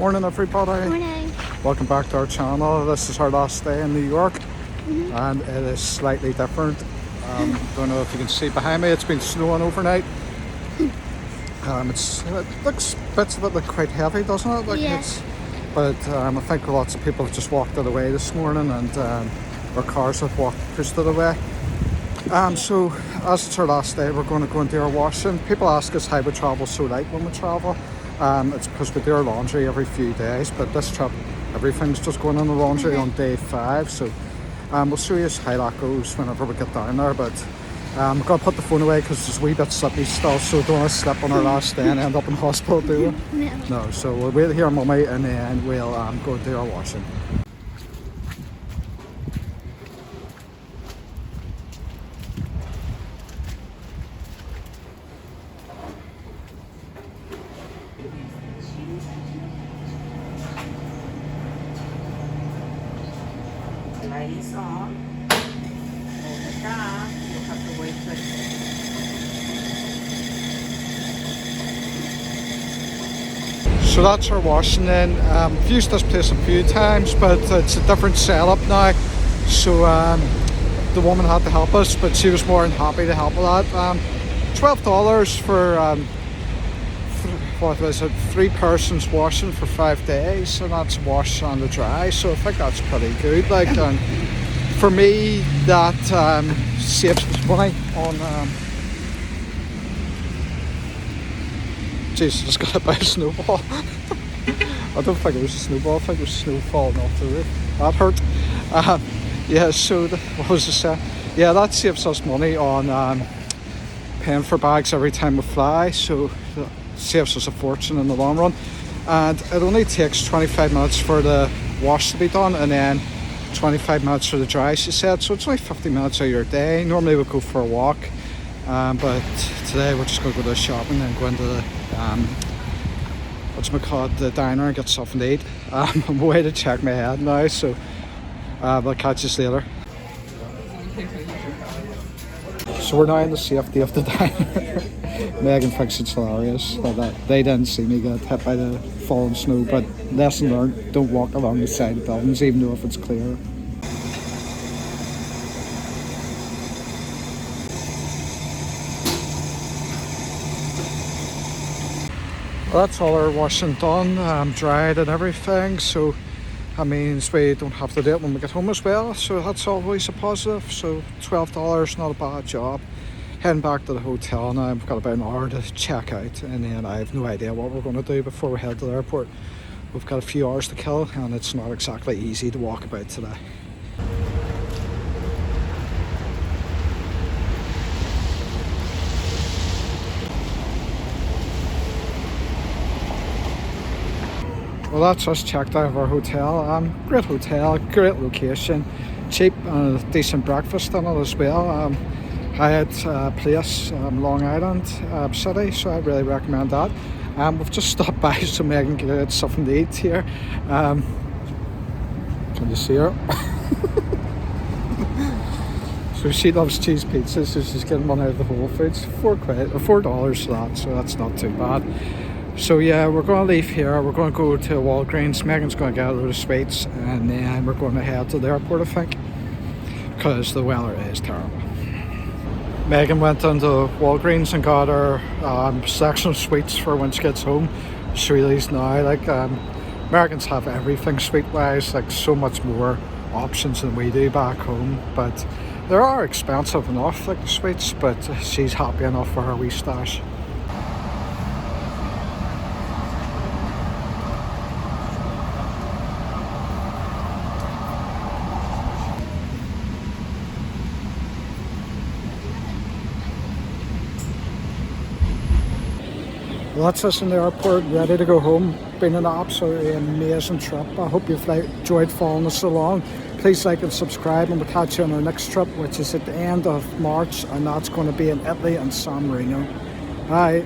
Morning everybody. Morning. Welcome back to our channel. This is our last day in New York and it is slightly different. Don't know if you can see behind me, it's been snowing overnight. It looks, bits of it look quite heavy, doesn't it? Yes. But I think lots of people have just walked it away this morning and our cars have pushed it away. So as it's our last day, we're going to go and do our washing. People ask us how we travel so light when we travel. It's because we do our laundry every few days, but this trip everything's just going in the laundry on day 5. So we'll show you how that goes whenever we get down there. But I'm going to put the phone away because it's a wee bit slippy still, so don't want to slip on our last day and end up in hospital, do we? No, so we'll wait here, Mummy, and then we'll go and do our washing. Lights on. Hold it down. You'll have to wait for it. So that's our washing then. I've used this place a few times, but it's a different setup now. So the woman had to help us, but she was more than happy to help with that. $12 for what was it, 3 persons washing for 5 days, and that's wash and the dry, so I think that's pretty good. And for me that saves us money on Jesus, I just got to buy a snowball. I don't think it was a snowball, I think it was snow falling off the roof. That hurt. Yeah, so what was I saying? Yeah, that saves us money on paying for bags every time we fly, so saves us a fortune in the long run. And it only takes 25 minutes for the wash to be done and then 25 minutes for the dry, she said, so it's only 50 minutes of your day. Normally we go for a walk, but today we're just going to go to the shopping and go into the the diner and get something to eat. I'm away to check my head now, so we'll catch you later. So we're now in the safety of the diner. Megan thinks it's hilarious that they didn't see me get hit by the falling snow, but lesson learned, don't walk along the side of buildings even though if it's clear. Well, that's all our washing done, dried and everything, so that means we don't have to do it when we get home as well, so that's always a positive. So $12, not a bad job. Heading back to the hotel now. I've got about an hour to check out, and then I have no idea what we're going to do before we head to the airport. We've got a few hours to kill, and it's not exactly easy to walk about today. Well, that's us checked out of our hotel. Great hotel, great location, cheap and a decent breakfast in it as well. Hyatt Place, Long Island City, so I really recommend that. We've just stopped by so Megan can get something to eat here. Can you see her? So she loves cheese pizza, so she's getting one out of the Whole Foods. $4 for that, so that's not too bad. So yeah, we're going to leave here. We're going to go to Walgreens. Megan's going to get a load of sweets, and then we're going to head to the airport, I think, because the weather is terrible. Megan went into Walgreens and got her selection of sweets for when she gets home. She these now. Americans have everything sweet-wise, so much more options than we do back home. But they are expensive enough, the sweets, but she's happy enough for her wee stash. Well, that's us in the airport, ready to go home. Been an absolutely amazing trip. I hope you've enjoyed following us along. Please like and subscribe, and we'll catch you on our next trip, which is at the end of March, and that's going to be in Italy and San Marino. Bye.